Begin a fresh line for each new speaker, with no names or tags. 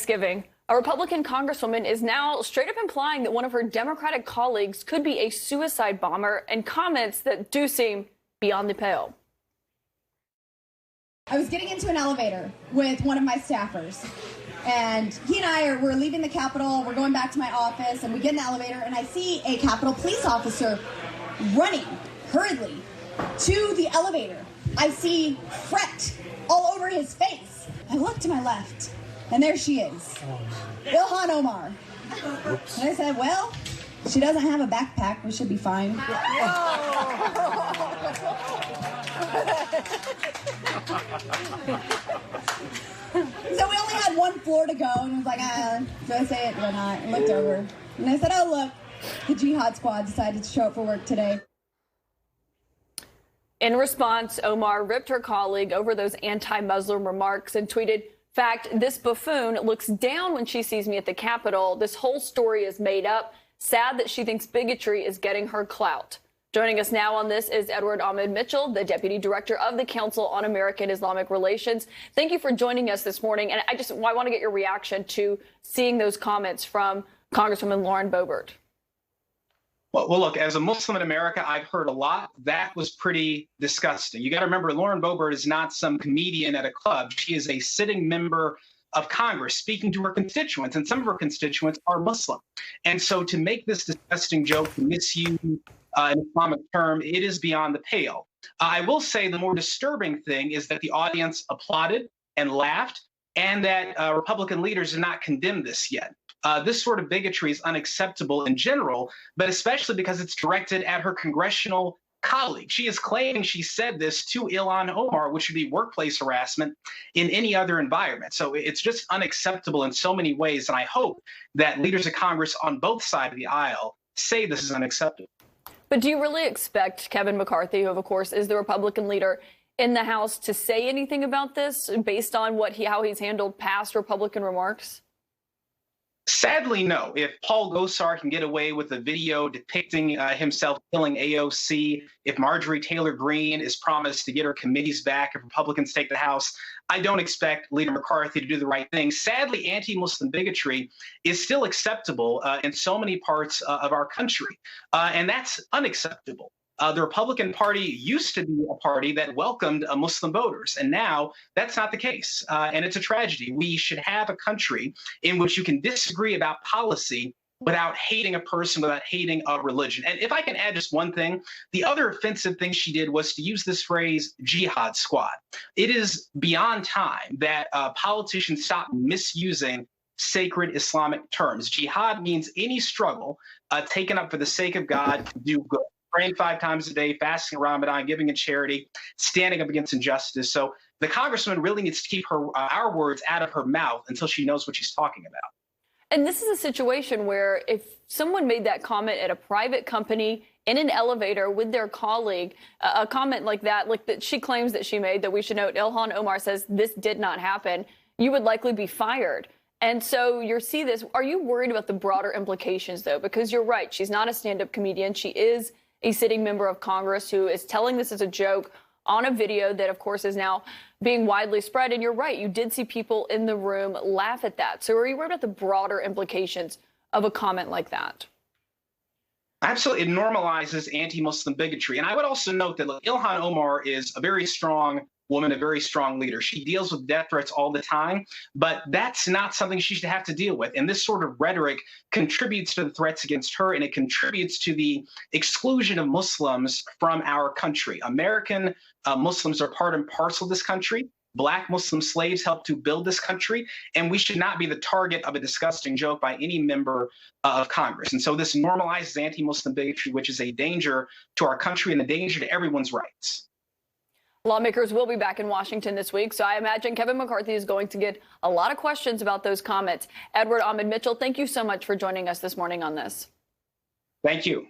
Thanksgiving. A Republican congresswoman is now straight up implying that one of her Democratic colleagues could be a suicide bomber, and comments that do seem beyond the pale.
I was getting into an elevator with one of my staffers, and he and I were leaving the Capitol. We're going back to my office, and we get in the elevator, and I see a Capitol police officer running hurriedly to the elevator. I see fret all over his face. I look to my left, and there she is, Ilhan Omar. Oops. And I said, well, she doesn't have a backpack. We should be fine. So we only had one floor to go, and I was like, do I say it or not? I looked over, and I said, oh, look, the Jihad Squad decided to show up for work today.
In response, Omar ripped her colleague over those anti-Muslim remarks and tweeted, "Fact, this buffoon looks down when she sees me at the Capitol. This whole story is made up. Sad that she thinks bigotry is getting her clout." Joining us now on this is Ahmed Mitchell, the Deputy Director of the Council on American Islamic Relations. Thank you for joining us this morning. And I want to get your reaction to seeing those comments from Congresswoman Lauren Boebert.
Well, look, as a Muslim in America, I've heard a lot. That was pretty disgusting. You got to remember, Lauren Boebert is not some comedian at a club. She is a sitting member of Congress speaking to her constituents, and some of her constituents are Muslim. And so to make this disgusting joke, to misuse an Islamic term, it is beyond the pale. I will say the more disturbing thing is that the audience applauded and laughed, and that Republican leaders did not condemn this yet. This sort of bigotry is unacceptable in general, but especially because it's directed at her congressional colleague. She is claiming she said this to Ilhan Omar, which would be workplace harassment in any other environment. So it's just unacceptable in so many ways. And I hope that leaders of Congress on both sides of the aisle say this is unacceptable.
But do you really expect Kevin McCarthy, who, of course, is the Republican leader in the House, to say anything about this based on how he's handled past Republican remarks?
Sadly, no. If Paul Gosar can get away with a video depicting himself killing AOC, if Marjorie Taylor Greene is promised to get her committees back if Republicans take the House, I don't expect Leader McCarthy to do the right thing. Sadly, anti-Muslim bigotry is still acceptable in so many parts of our country, and that's unacceptable. The Republican Party used to be a party that welcomed Muslim voters, and now that's not the case. And it's a tragedy. We should have a country in which you can disagree about policy without hating a person, without hating a religion. And if I can add just one thing, the other offensive thing she did was to use this phrase, Jihad Squad. It is beyond time that politicians stop misusing sacred Islamic terms. Jihad means any struggle taken up for the sake of God to do good. Praying 5 times a day, fasting Ramadan, giving in charity, standing up against injustice. So the congresswoman really needs to keep our words out of her mouth until she knows what she's talking about.
And this is a situation where if someone made that comment at a private company in an elevator with their colleague, a comment like that she claims that she made, that we should note, Ilhan Omar says this did not happen, you would likely be fired. And so you see this. Are you worried about the broader implications, though? Because you're right. She's not a stand-up comedian. She is a sitting member of Congress who is telling this as a joke on a video that, of course, is now being widely spread. And you're right, you did see people in the room laugh at that. So are you worried about the broader implications of a comment like that?
Absolutely. It normalizes anti-Muslim bigotry. And I would also note that Ilhan Omar is a very strong woman, a very strong leader. She deals with death threats all the time, but that's not something she should have to deal with. And this sort of rhetoric contributes to the threats against her, and it contributes to the exclusion of Muslims from our country. American Muslims are part and parcel of this country. Black Muslim slaves helped to build this country, and we should not be the target of a disgusting joke by any member of Congress. And so this normalizes anti-Muslim bigotry, which is a danger to our country and a danger to everyone's rights.
Lawmakers will be back in Washington this week, so I imagine Kevin McCarthy is going to get a lot of questions about those comments. Ahmed Mitchell, thank you so much for joining us this morning on this.
Thank you.